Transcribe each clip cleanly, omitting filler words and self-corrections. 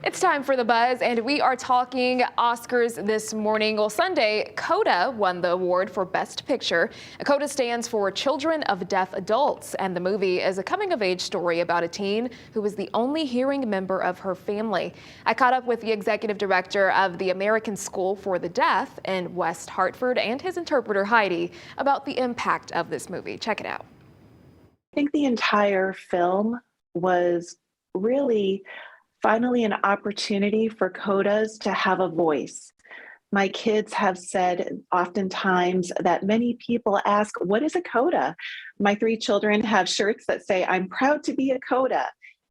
It's time for The Buzz, and we are talking Oscars this morning. Well, Sunday, CODA won the award for Best Picture. CODA stands for Children of Deaf Adults, and the movie is a coming-of-age story about a teen who was the only hearing member of her family. I caught up with the executive director of the American School for the Deaf in West Hartford and his interpreter, Heidi, about the impact of this movie. Check it out. I think the entire film was really finally an opportunity for CODAs to have a voice. My kids have said oftentimes that many people ask, what is a CODA? My 3 children have shirts that say, I'm proud to be a CODA.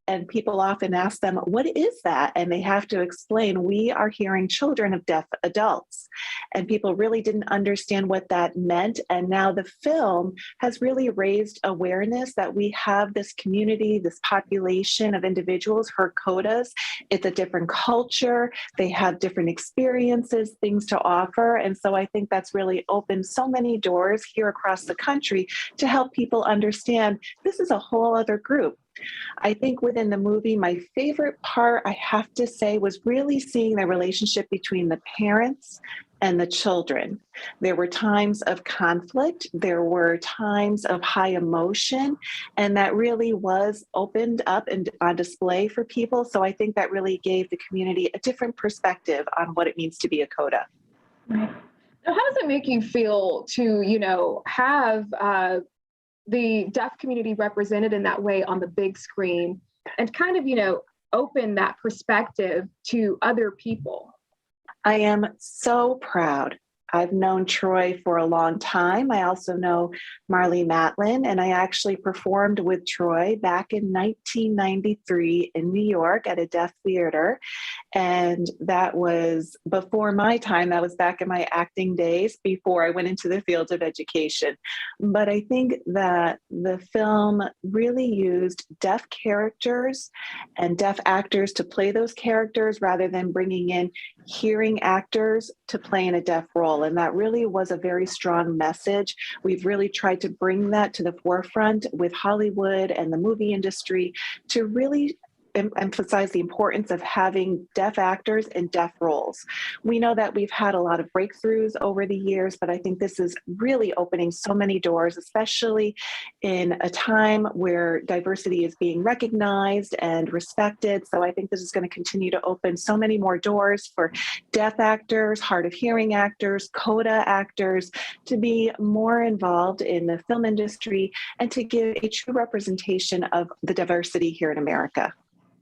And people often ask them, what is that? And they have to explain, we are hearing children of deaf adults. And people really didn't understand what that meant. And now the film has really raised awareness that we have this community, this population of individuals who are CODAs. It's a different culture. They have different experiences, things to offer. And so I think that's really opened so many doors here across the country to help people understand this is a whole other group. I think within the movie, my favorite part, I have to say, was really seeing the relationship between the parents and the children. There were times of conflict, there were times of high emotion, and that really was opened up and on display for people. So I think that really gave the community a different perspective on what it means to be a CODA. Right. Now, how does it make you feel to, have the deaf community represented in that way on the big screen and kind of, open that perspective to other people? I am so proud. I've known Troy for a long time. I also know Marlee Matlin, and I actually performed with Troy back in 1993 in New York at a deaf theater. And that was before my time. That was back in my acting days before I went into the field of education. But I think that the film really used deaf characters and deaf actors to play those characters rather than bringing in hearing actors to play in a deaf role. And that really was a very strong message. We've really tried to bring that to the forefront with Hollywood and the movie industry to really emphasize the importance of having deaf actors in deaf roles. We know that we've had a lot of breakthroughs over the years, but I think this is really opening so many doors, especially in a time where diversity is being recognized and respected. So I think this is going to continue to open so many more doors for deaf actors, hard of hearing actors, CODA actors to be more involved in the film industry and to give a true representation of the diversity here in America.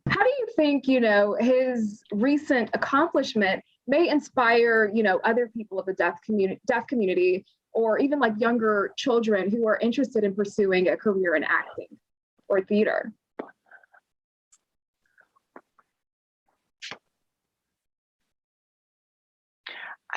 How do you think, his recent accomplishment may inspire, other people of the deaf community, or even like younger children who are interested in pursuing a career in acting or theater?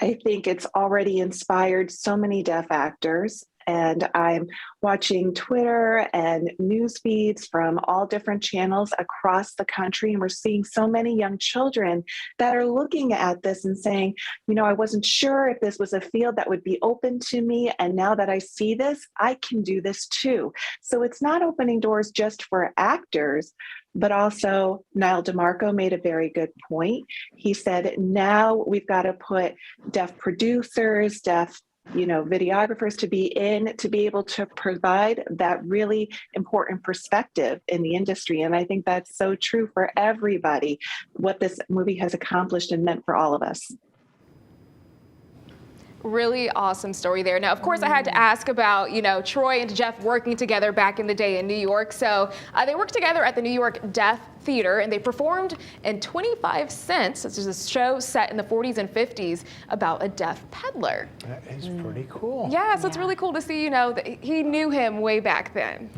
I think it's already inspired so many deaf actors. And I'm watching Twitter and news feeds from all different channels across the country. And we're seeing so many young children that are looking at this and saying, I wasn't sure if this was a field that would be open to me. And now that I see this, I can do this too. So it's not opening doors just for actors, but also Niall DeMarco made a very good point. He said, now we've got to put deaf producers, deaf videographers to be able to provide that really important perspective in the industry. And I think that's so true for everybody, what this movie has accomplished and meant for all of us. Really awesome story there. Now, of course, I had to ask about, Troy and Jeff working together back in the day in New York. So they worked together at the New York Deaf Theater, and they performed in 25 Cents. This is a show set in the 40s and 50s about a deaf peddler. That is pretty cool. Yeah, so it's really cool to see, that he knew him way back then.